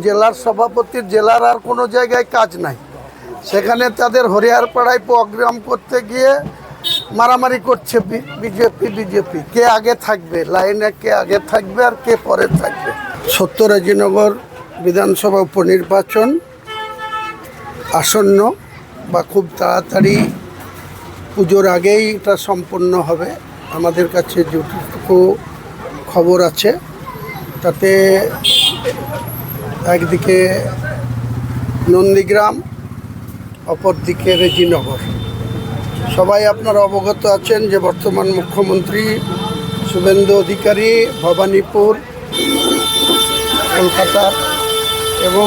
জেলার সভাপতির জেলার আর কোনো জায়গায় কাজ নাই, সেখানে তাদের হরিয়ারপাড়ায় প্রোগ্রাম করতে গিয়ে মারামারি করছে বিজেপি। কে আগে থাকবে লাইনে, কে আগে থাকবে আর কে পরে থাকবে। সত্যরাজনগর বিধানসভা উপনির্বাচন আসন্ন বা খুব তাড়াতাড়ি পুজোর আগেই এটা সম্পন্ন হবে। আমাদের কাছে যেটুকু খবর আছে তাতে একদিকে নন্দীগ্রাম, অপরদিকে রেজিনগর। সবাই আপনারা অবগত আছেন যে বর্তমান মুখ্যমন্ত্রী শুভেন্দু অধিকারী ভবানীপুর, কলকাতা এবং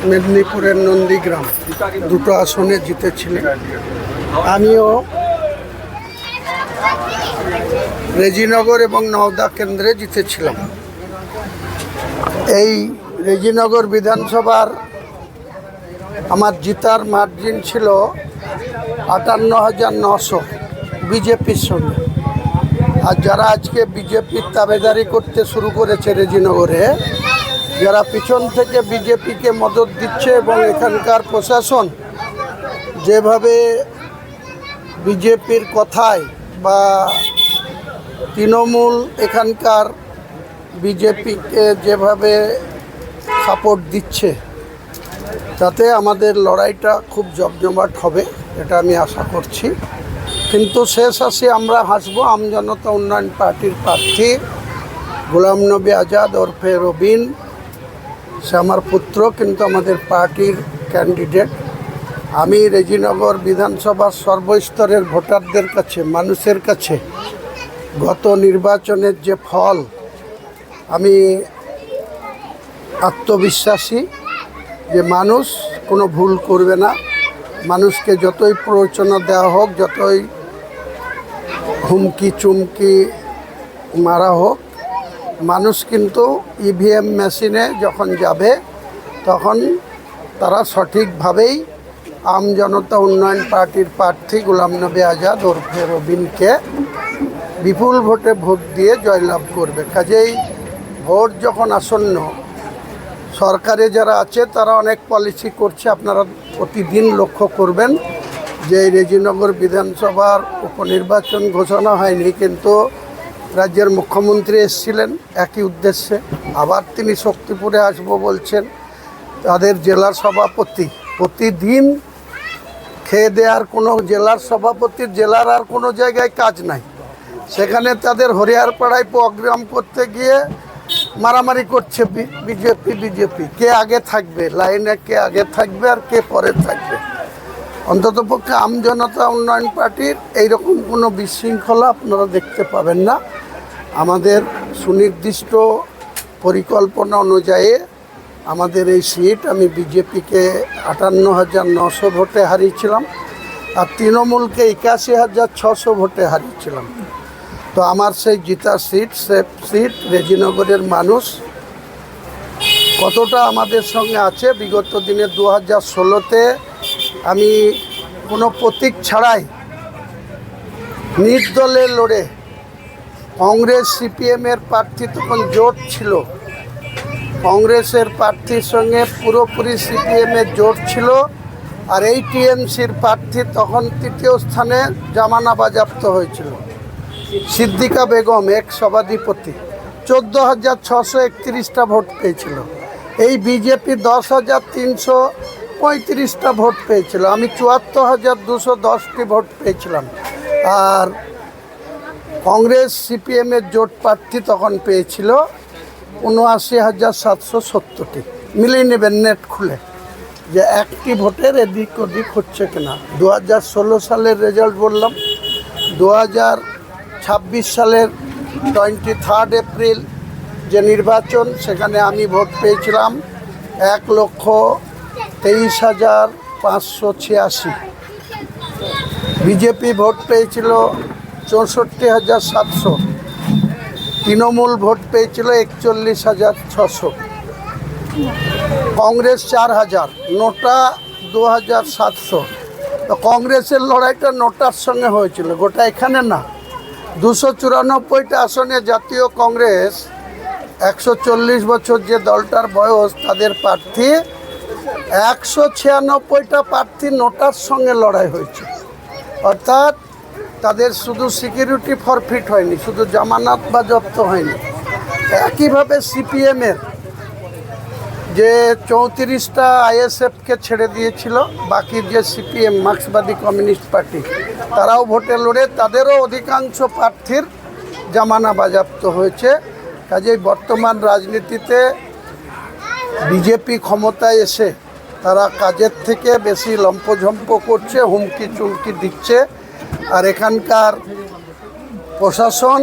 মেদিনীপুরের নন্দীগ্রাম দুটো আসনে জিতেছিলেন। আমিও রেজিনগর এবং নওদা কেন্দ্রে জিতেছিলাম। এই রেজিনগর বিধানসভার আমার জিতার মার্জিন ছিল 58,900 বিজেপির সঙ্গে। আর যারা আজকে বিজেপির তাবেদারি করতে শুরু করেছে রেজিনগরে, যারা পিছন থেকে বিজেপিকে মদত দিচ্ছে এবং এখানকার প্রশাসন যেভাবে বিজেপির কথায় বা তৃণমূল এখানকার বিজেপিকে যেভাবে সাপোর্ট দিচ্ছে, তাতে আমাদের লড়াইটা খুব জমজমাট হবে, এটা আমি আশা করছি। কিন্তু শেষ আসি আমরা হাসবো আমজনতা উন্নয়ন পার্টির প্রার্থী গোলাম নবী আজাদ ওরফে রবিন। সে আমার পুত্র, কিন্তু আমাদের পার্টির ক্যান্ডিডেট। আমি রেজিনগর বিধানসভার সর্বস্তরের ভোটারদের কাছে, মানুষের কাছে গত নির্বাচনের যে ফল, আমি আত্মবিশ্বাসী যে মানুষ কোনো ভুল করবে না। মানুষকে যতই প্ররোচনা দেওয়া হোক, যতই হুমকি চুমকি মারা হোক, মানুষ কিন্তু ইভিএম মেশিনে যখন যাবে তখন তারা সঠিকভাবেই আমজনতা উন্নয়ন পার্টির প্রার্থী গোলাম নবী আজাদ ওরফে রবিনকে বিপুল ভোটে ভোট দিয়ে জয়লাভ করবে। কাজেই ভোট যখন আসন্ন, সরকারে যারা আছে তারা অনেক পলিসি করছে। আপনারা প্রতিদিন লক্ষ্য করবেন যে এই রেজিনগর বিধানসভার উপনির্বাচন ঘোষণা হয়নি, কিন্তু রাজ্যের মুখ্যমন্ত্রী এসেছিলেন একই উদ্দেশ্যে। আবার তিনি শক্তিপুরে আসবো বলছেন। তাদের জেলার সভাপতি প্রতিদিন খেয়ে দেওয়ার কোনো জেলার সভাপতির জেলার আর কোনো জায়গায় কাজ নাই, সেখানে তাদের হরিয়ারপাড়ায় প্রোগ্রাম করতে গিয়ে মারামারি করছে বিজেপি। কে আগে থাকবে লাইনে, কে আগে থাকবে আর কে পরে থাকবে। অন্ততপক্ষে আমজনতা উন্নয়ন পার্টির এইরকম কোনো বিশৃঙ্খলা আপনারা দেখতে পাবেন না। আমাদের সুনির্দিষ্ট পরিকল্পনা অনুযায়ী আমাদের এই সিট, আমি বিজেপিকে 58,900 ভোটে হারিয়েছিলাম আর তৃণমূলকে 81,600 ভোটে হারিয়েছিলাম। তো আমার সেই জিতা সিট রেজিনগরের মানুষ কতটা আমাদের সঙ্গে আছে। বিগত দিনে 2016-তে আমি কোনো প্রতীক ছাড়াই নির্দলে লড়ে, কংগ্রেস সিপিএমের প্রার্থী তখন জোট ছিল, কংগ্রেসের প্রার্থীর সঙ্গে পুরোপুরি সিপিএমের জোট ছিল, আর এই টিএমসির প্রার্থী তখন তৃতীয় স্থানে জামানা বাজেয়াপ্ত হয়েছিল। সিদ্দিকা বেগম এক সভাধিপতি 14,631টা ভোট পেয়েছিল। এই বিজেপি 10,335টা ভোট পেয়েছিল। আমি 74,210টি ভোট পেয়েছিলাম। আর কংগ্রেস সিপিএমের জোট প্রার্থী তখন পেয়েছিল 79,770টি। মিলিয়ে নেবেন নেট খুলে যে একটি ভোটের এদিক ওদিক হচ্ছে কিনা। 2016 সালের রেজাল্ট বললাম। 2026 সালের 23 এপ্রিল যে নির্বাচন, সেখানে আমি ভোট পেয়েছিলাম 1,23,586। বিজেপি ভোট পেয়েছিল 64,700। তৃণমূল ভোট পেয়েছিল 41,600। কংগ্রেস 4,000। নোটা 2,700। তো কংগ্রেসের লড়াইটা নোটার সঙ্গে হয়েছিল, গোটা এখানে না। 294টা আসনে জাতীয় কংগ্রেস 140 বছর যে দলটার বয়স, তাদের প্রার্থী 196টা প্রার্থী নোটার সঙ্গে লড়াই হয়েছে। অর্থাৎ তাদের শুধু সিকিউরিটি ফরফিট হয়নি, শুধু জামানত বাজেয়াপ্ত হয়নি। একইভাবে সিপিএমের যে 34টা আইএসএফকে ছেড়ে দিয়েছিল, বাকি যে সিপিএম মার্ক্সবাদী কমিউনিস্ট পার্টি, তারাও ভোটে লড়ে তাদেরও অধিকাংশ প্রার্থীর জামানা বাজেয়াপ্ত হয়েছে। কাজেই বর্তমান রাজনীতিতে বিজেপি ক্ষমতায় এসে তারা কাজের থেকে বেশি লম্পঝম্প করছে, হুমকি চুমকি দিচ্ছে। আর এখানকার প্রশাসন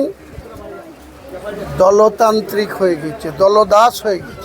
দলতান্ত্রিক হয়ে গেছে, দলদাস হয়ে গেছে।